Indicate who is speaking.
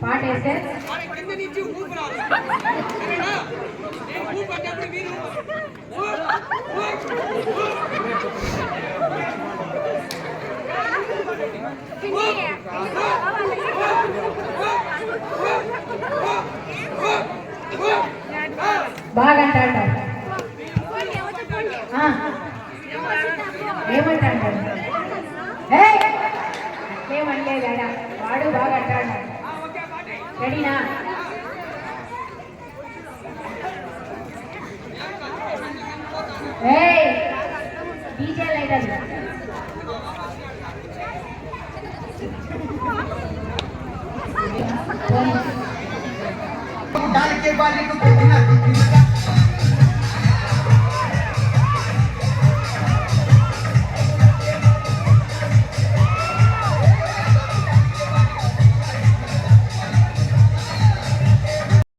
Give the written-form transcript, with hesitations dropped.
Speaker 1: పాట వేస్తే బాగా అంటాడు. ఏమంటాడు? ఏమంటలేదా? వాడు బాగా అంటాడు. రెడీనా? డీజే లైటర్
Speaker 2: डाल के बाली को